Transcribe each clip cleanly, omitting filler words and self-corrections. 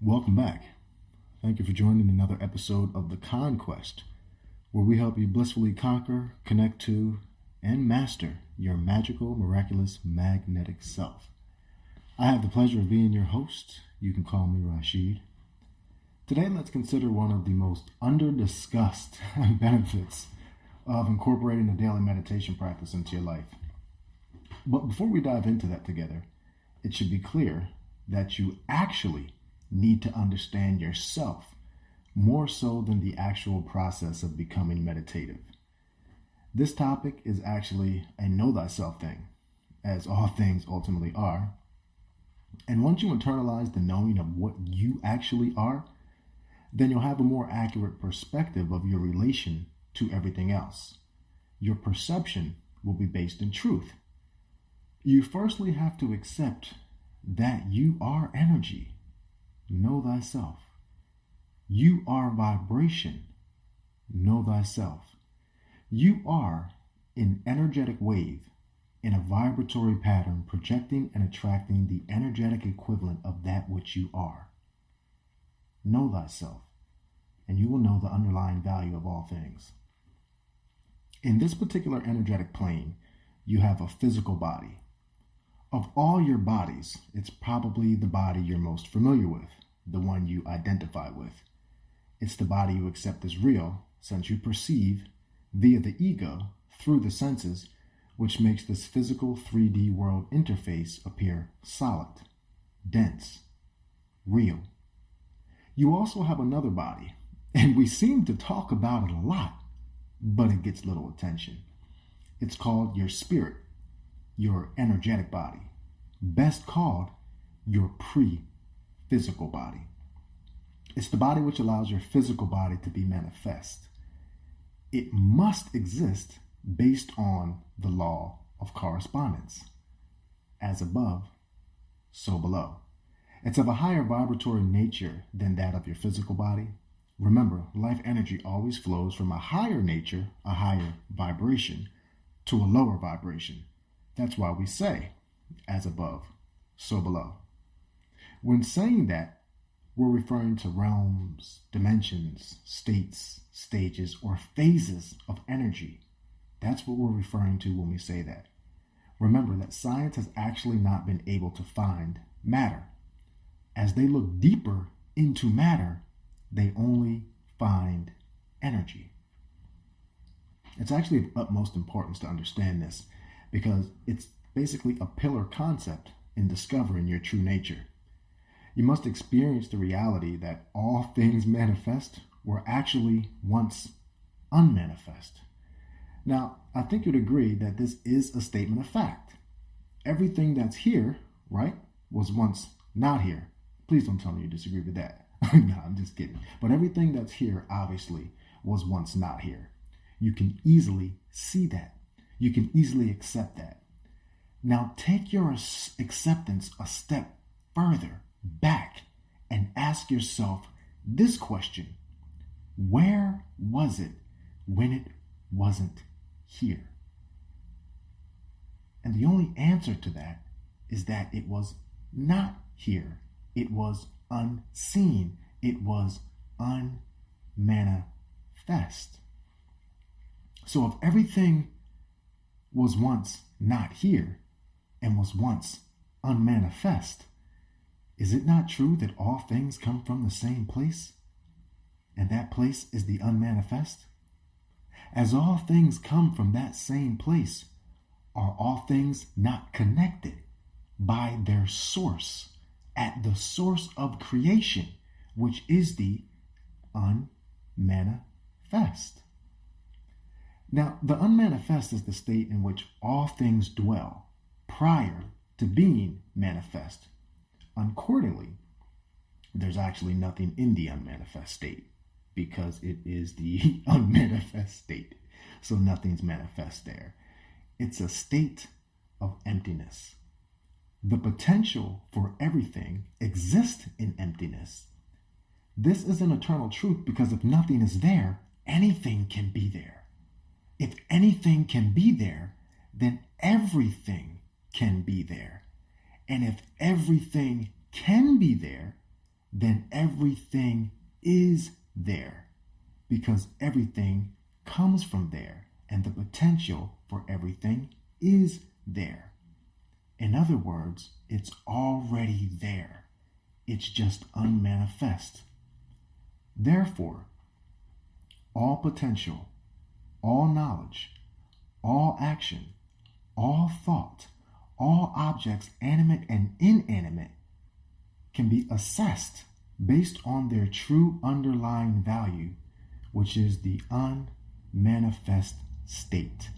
Welcome back. Thank you for joining another episode of The Conquest, where we help you blissfully conquer, connect to, and master your magical, miraculous, magnetic self. I have the pleasure of being your host. You can call me Rashid. Today, let's consider one of the most under-discussed benefits of incorporating a daily meditation practice into your life. But before we dive into that together, it should be clear that you actually need to understand yourself more so than the actual process of becoming meditative. This topic is actually a know thyself thing, as all things ultimately are. And once you internalize the knowing of what you actually are, then you'll have a more accurate perspective of your relation to everything else. Your perception will be based in truth. You firstly have to accept that you are energy. Know thyself. You are vibration. Know thyself. You are an energetic wave in a vibratory pattern projecting and attracting the energetic equivalent of that which you are. Know thyself, and you will know the underlying value of all things. In this particular energetic plane, you have a physical body. Of all your bodies, it's probably the body you're most familiar with, the one you identify with. It's the body you accept as real, since you perceive, via the ego, through the senses, which makes this physical 3D world interface appear solid, dense, real. You also have another body, and we seem to talk about it a lot, but it gets little attention. It's called your spirit, your energetic body, best called your pre-physical body. It's the body which allows your physical body to be manifest. It must exist based on the law of correspondence. As above, so below. It's of a higher vibratory nature than that of your physical body. Remember, life energy always flows from a higher nature, a higher vibration, to a lower vibration. That's why we say, as above, so below. When saying that, we're referring to realms, dimensions, states, stages, or phases of energy. That's what we're referring to when we say that. Remember that science has actually not been able to find matter. As they look deeper into matter, they only find energy. It's actually of utmost importance to understand this, because it's basically a pillar concept in discovering your true nature. You must experience the reality that all things manifest were actually once unmanifest. Now, I think you'd agree that this is a statement of fact. Everything that's here, right, was once not here. Please don't tell me you disagree with that. No, I'm just kidding. But everything that's here, obviously, was once not here. You can easily see that. You can easily accept that. Now take your acceptance a step further back and ask yourself this question. Where was it when it wasn't here? And the only answer to that is that it was not here. It was unseen. It was unmanifest. So if everything was once not here and was once unmanifest, is it not true that all things come from the same place? And that place is the unmanifest? As all things come from that same place, are all things not connected by their source at the source of creation, which is the unmanifest? Now, the unmanifest is the state in which all things dwell prior to being manifest. Accordingly, there's actually nothing in the unmanifest state because it is the unmanifest state. So nothing's manifest there. It's a state of emptiness. The potential for everything exists in emptiness. This is an eternal truth because if nothing is there, anything can be there. If anything can be there, then everything can be there. And if everything can be there, then everything is there, because everything comes from there and the potential for everything is there. In other words, it's already there. It's just unmanifest. Therefore, all potential, all knowledge, all action, all thought, all objects, animate and inanimate, can be assessed based on their true underlying value, which is the unmanifest state.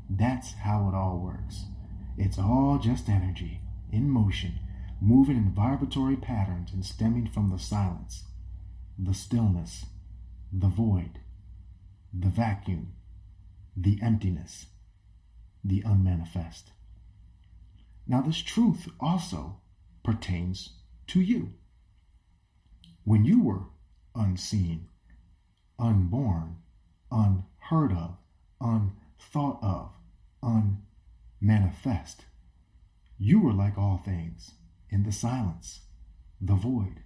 That's how it all works. It's all just energy in motion, moving in vibratory patterns and stemming from the silence, the stillness, the void, the vacuum, the emptiness, the unmanifest. Now, this truth also pertains to you. When you were unseen, unborn, unheard of, unthought of, unmanifest, you were like all things in the silence, the void,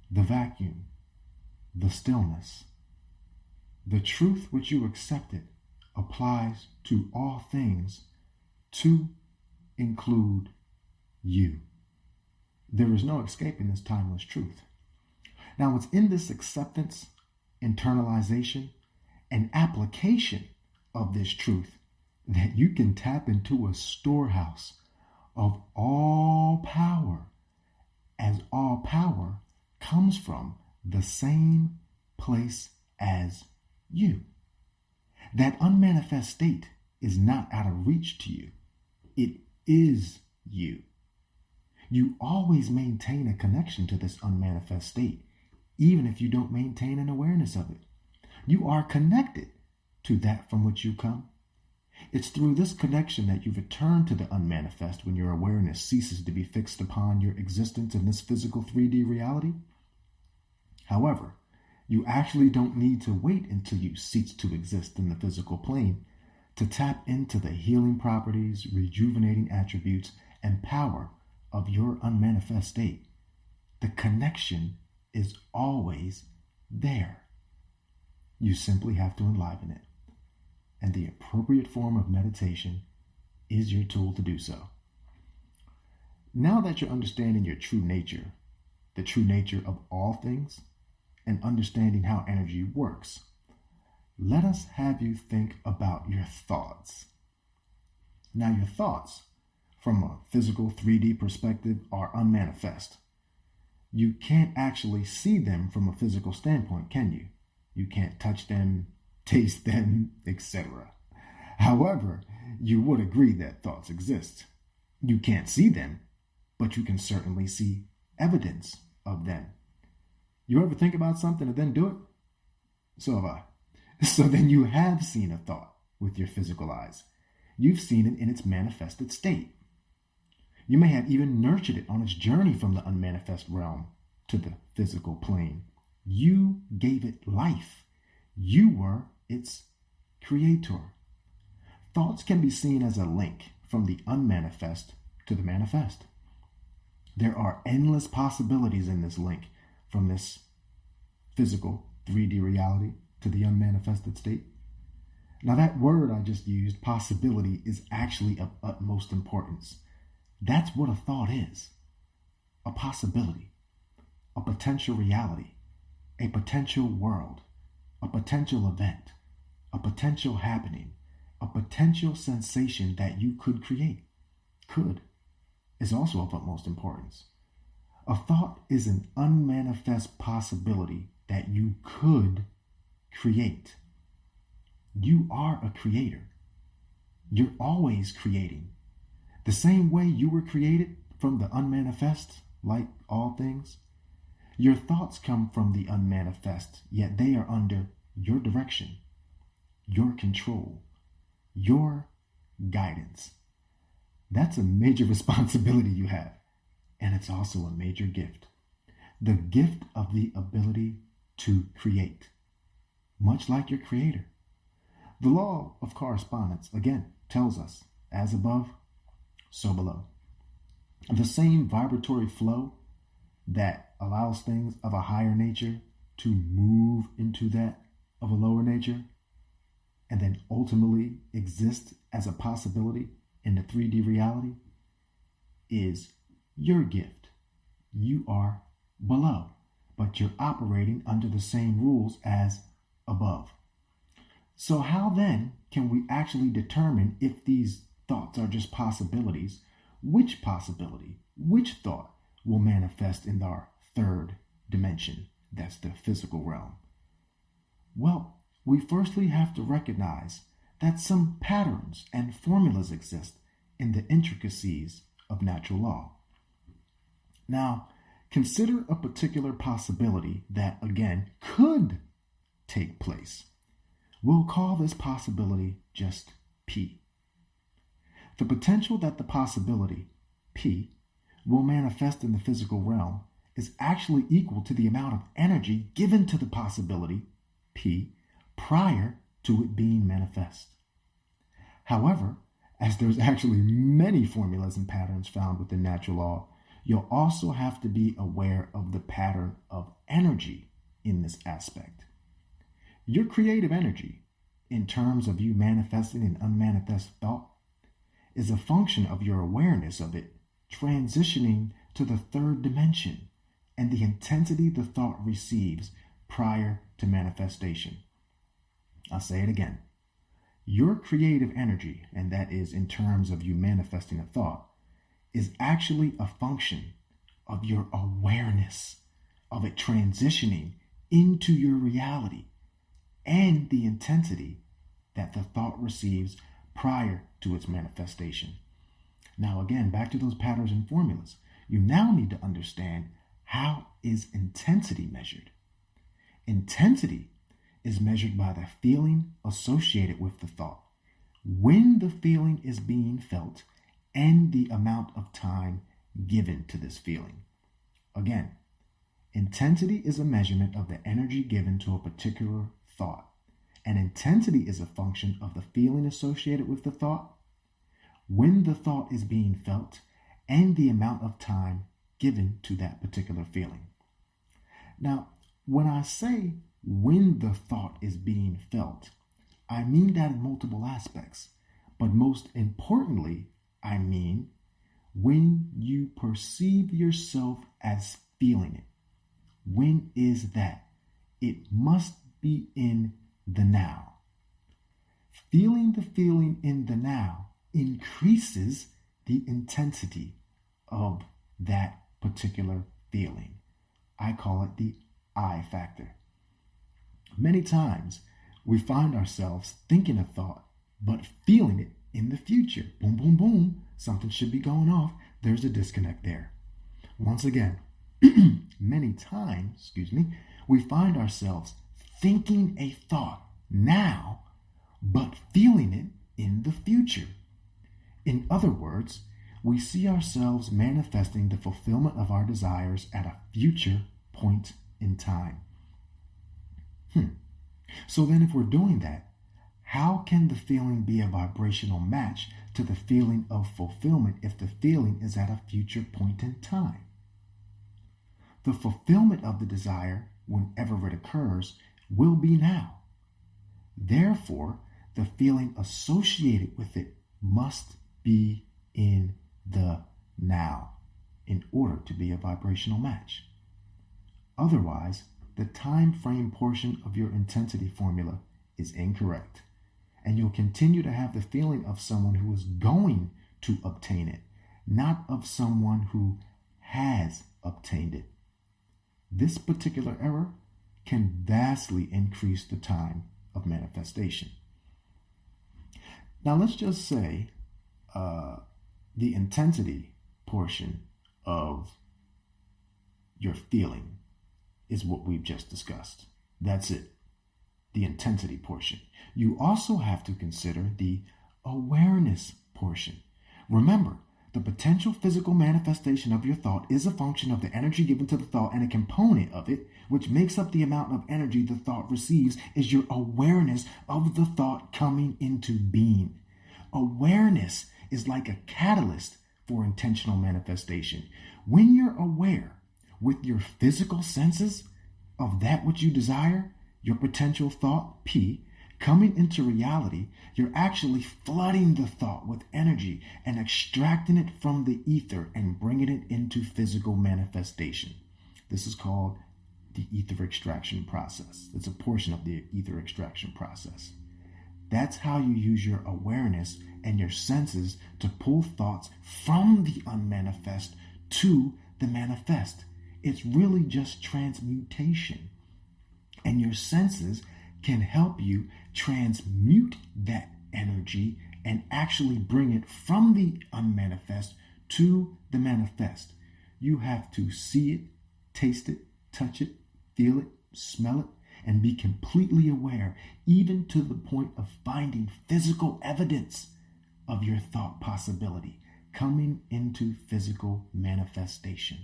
the vacuum, the stillness. The truth which you accepted applies to all things to include you. There is no escaping this timeless truth. Now, it's in this acceptance, internalization, and application of this truth that you can tap into a storehouse of all power, as all power comes from the same place as you. That unmanifest state is not out of reach to you. It is you. You always maintain a connection to this unmanifest state, even if you don't maintain an awareness of it. You are connected to that from which you come. It's through this connection that you return to the unmanifest when your awareness ceases to be fixed upon your existence in this physical 3D reality. However, you actually don't need to wait until you cease to exist in the physical plane to tap into the healing properties, rejuvenating attributes, and power of your unmanifest state. The connection is always there. You simply have to enliven it. And the appropriate form of meditation is your tool to do so. Now that you're understanding your true nature, the true nature of all things, and understanding how energy works, let us have you think about your thoughts. Now, your thoughts, from a physical 3D perspective, are unmanifest. You can't actually see them from a physical standpoint, can you? You can't touch them, taste them, etc. However, you would agree that thoughts exist. You can't see them, but you can certainly see evidence of them. You ever think about something and then do it? So have I. So then you have seen a thought with your physical eyes. You've seen it in its manifested state. You may have even nurtured it on its journey from the unmanifest realm to the physical plane. You gave it life. You were its creator. Thoughts can be seen as a link from the unmanifest to the manifest. There are endless possibilities in this link from this physical 3D reality to the unmanifested state. Now, that word I just used, possibility, is actually of utmost importance. That's what a thought is. A possibility, a potential reality, a potential world, a potential event, a potential happening, a potential sensation that you could create. Could is also of utmost importance. A thought is an unmanifest possibility that you could create. You are a creator. You're always creating. The same way you were created from the unmanifest, like all things, your thoughts come from the unmanifest, yet they are under your direction, your control, your guidance. That's a major responsibility you have, and it's also a major gift. The gift of the ability to create, much like your creator. The law of correspondence, again, tells us, as above, so below. The same vibratory flow that allows things of a higher nature to move into that of a lower nature and then ultimately exist as a possibility in the 3D reality is your gift. You are below, but you're operating under the same rules as above. So how then can we actually determine if these thoughts are just possibilities? Which possibility, which thought will manifest in our third dimension? That's the physical realm. Well, we firstly have to recognize that some patterns and formulas exist in the intricacies of natural law. Now, consider a particular possibility that, again, could take place. We'll call this possibility just P. The potential that the possibility, P, will manifest in the physical realm is actually equal to the amount of energy given to the possibility, P, prior to it being manifest. However, as there's actually many formulas and patterns found within natural law, you'll also have to be aware of the pattern of energy in this aspect. Your creative energy, in terms of you manifesting an unmanifest thought, is a function of your awareness of it transitioning to the third dimension and the intensity the thought receives prior to manifestation. I'll say it again. Your creative energy, and that is in terms of you manifesting a thought, is actually a function of your awareness of it transitioning into your reality and the intensity that the thought receives prior to its manifestation. Now again, back to those patterns and formulas. You now need to understand, how is intensity measured? Intensity is measured by the feeling associated with the thought, when the feeling is being felt, and the amount of time given to this feeling. Again, intensity is a measurement of the energy given to a particular thought, and intensity is a function of the feeling associated with the thought, when the thought is being felt, and the amount of time given to that particular feeling. Now, when I say when the thought is being felt, I mean that in multiple aspects, but most importantly, I mean when you perceive yourself as feeling it. When is that? It must be in the now. Feeling the feeling in the now increases the intensity of that particular feeling. I call it the I factor. Many times we find ourselves thinking a thought, but feeling it in the future. Boom, boom, boom. Something should be going off. There's a disconnect there. Once again, many times, we find ourselves thinking a thought now, but feeling it in the future. In other words, we see ourselves manifesting the fulfillment of our desires at a future point in time. So then if we're doing that, how can the feeling be a vibrational match to the feeling of fulfillment if the feeling is at a future point in time? The fulfillment of the desire, whenever it occurs, will be now. Therefore, the feeling associated with it must be in the now in order to be a vibrational match. Otherwise, the time frame portion of your intensity formula is incorrect, and you'll continue to have the feeling of someone who is going to obtain it, not of someone who has obtained it. This particular error can vastly increase the time of manifestation. Now let's just say the intensity portion of your feeling is what we've just discussed. That's it, the intensity portion. You also have to consider the awareness portion. Remember, the potential physical manifestation of your thought is a function of the energy given to the thought, and a component of it, which makes up the amount of energy the thought receives, is your awareness of the thought coming into being. Awareness is like a catalyst for intentional manifestation. When you're aware, with your physical senses of that which you desire, your potential thought, P, coming into reality, you're actually flooding the thought with energy and extracting it from the ether and bringing it into physical manifestation. This is called the ether extraction process. It's a portion of the ether extraction process. That's how you use your awareness and your senses to pull thoughts from the unmanifest to the manifest. It's really just transmutation. And your senses can help you transmute that energy and actually bring it from the unmanifest to the manifest. You have to see it, taste it, touch it, feel it, smell it, and be completely aware, even to the point of finding physical evidence of your thought possibility coming into physical manifestation.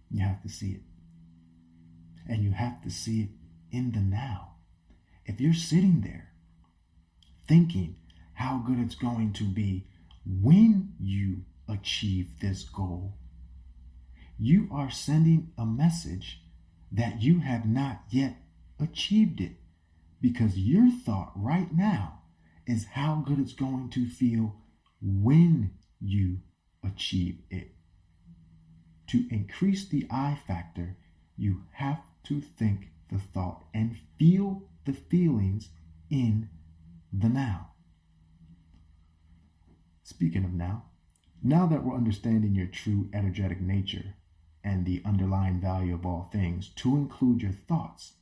You have to see it. And you have to see it in the now. If you're sitting there thinking how good it's going to be when you achieve this goal, you are sending a message that you have not yet achieved it, because your thought right now is how good it's going to feel when you achieve it. To increase the I factor, you have to think the thought and feel the feelings in the now. Speaking of now that we're understanding your true energetic nature and the underlying value of all things to include your thoughts,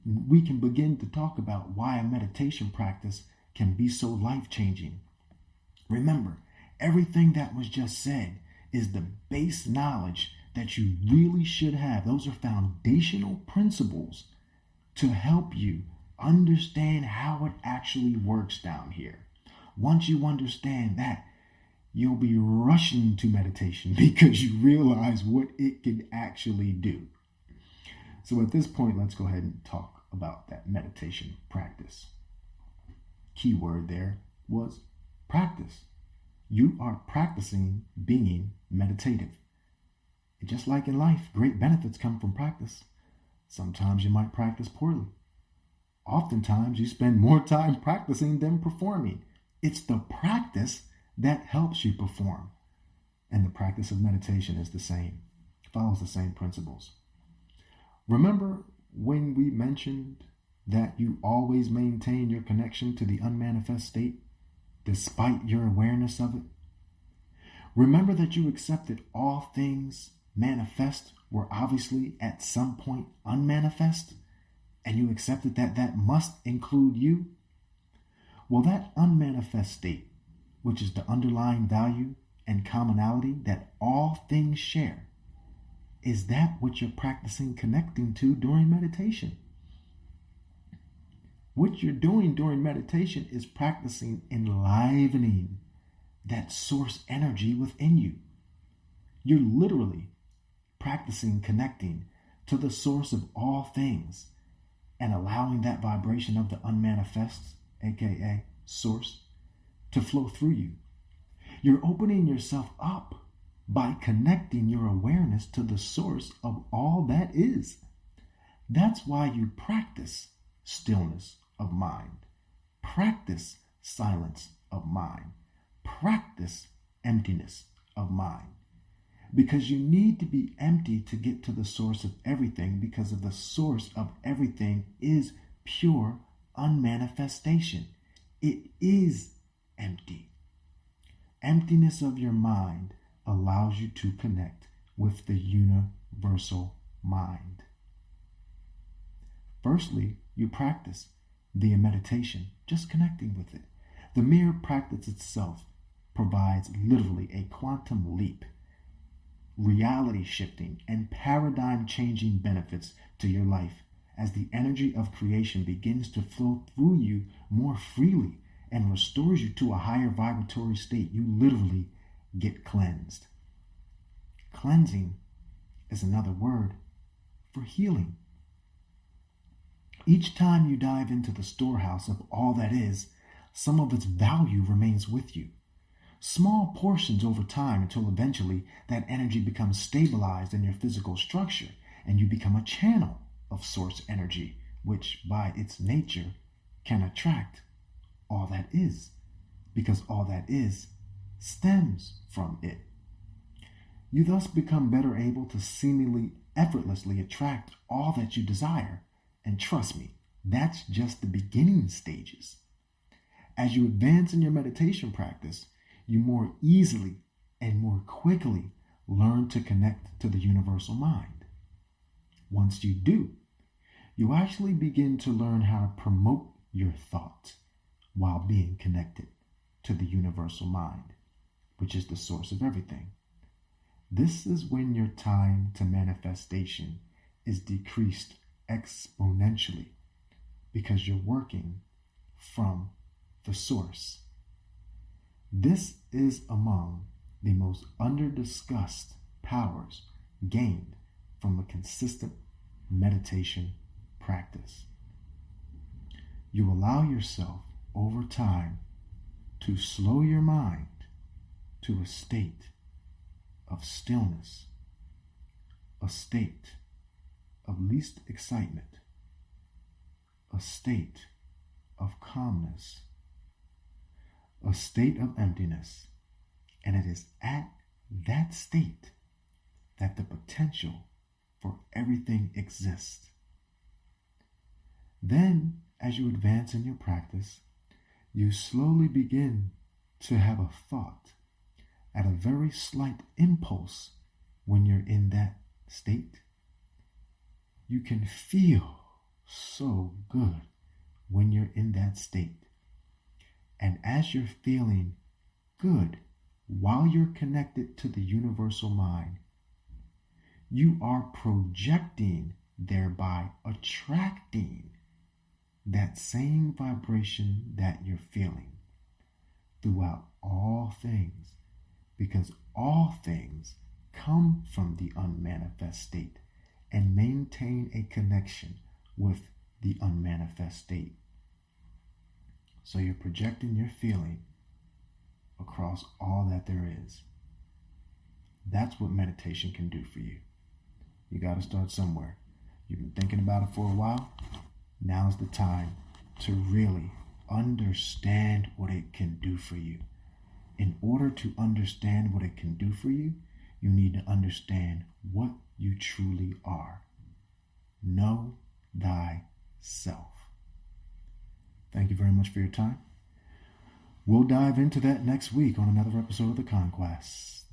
we can begin to talk about why a meditation practice can be so life-changing. Remember, everything that was just said is the base knowledge that you really should have. Those are foundational principles to help you understand how it actually works down here. Once you understand that, you'll be rushing to meditation because you realize what it can actually do. So at this point, let's go ahead and talk about that meditation practice. Key word there was practice. You are practicing being meditative. And just like in life, great benefits come from practice. Sometimes you might practice poorly. Oftentimes you spend more time practicing than performing. It's the practice that helps you perform. And the practice of meditation is the same. It follows the same principles. Remember when we mentioned that you always maintain your connection to the unmanifest state despite your awareness of it? Remember that you accepted all things manifest were obviously at some point unmanifest, and you accepted that that must include you? Well, that unmanifest state, which is the underlying value and commonality that all things share, is that what you're practicing connecting to during meditation. What you're doing during meditation is practicing enlivening that source energy within you. You're literally practicing connecting to the source of all things and allowing that vibration of the unmanifest, aka source, to flow through you. You're opening yourself up by connecting your awareness to the source of all that is. That's why you practice stillness of mind, practice silence of mind, practice emptiness of mind. Because you need to be empty to get to the source of everything, because of the source of everything is pure unmanifestation. It is empty. Emptiness of your mind allows you to connect with the universal mind. Firstly, you practice via meditation, just connecting with it. The mere practice itself provides literally a quantum leap, reality shifting, and paradigm changing benefits to your life as the energy of creation begins to flow through you more freely and restores you to a higher vibratory state. You literally get cleansed. Cleansing is another word for healing. Each time you dive into the storehouse of all that is, some of its value remains with you. small portions over time until eventually that energy becomes stabilized in your physical structure and you become a channel of source energy, which by its nature can attract all that is, because all that is stems from it. You thus become better able to seemingly effortlessly attract all that you desire. And trust me, that's just the beginning stages. As you advance in your meditation practice, you more easily and more quickly learn to connect to the universal mind. Once you do, you actually begin to learn how to promote your thoughts while being connected to the universal mind, which is the source of everything. This is when your time to manifestation is decreased exponentially because you're working from the source. This is among the most underdiscussed powers gained from a consistent meditation practice. You allow yourself over time to slow your mind to a state of stillness, a state of least excitement, a state of calmness, a state of emptiness. And it is at that state that the potential for everything exists. Then, as you advance in your practice, you slowly begin to have a thought at a very slight impulse when you're in that state. You can feel so good when you're in that state. And as you're feeling good while you're connected to the universal mind, you are projecting, thereby attracting that same vibration that you're feeling throughout all things, because all things come from the unmanifest state and maintain a connection with the unmanifest state. So you're projecting your feeling across all that there is. That's what meditation can do for you. You got to start somewhere. You've been thinking about it for a while. Now's the time to really understand what it can do for you. In order to understand what it can do for you, you need to understand what you truly are. Know thyself. Thank you very much for your time. We'll dive into that next week on another episode of The Conquest.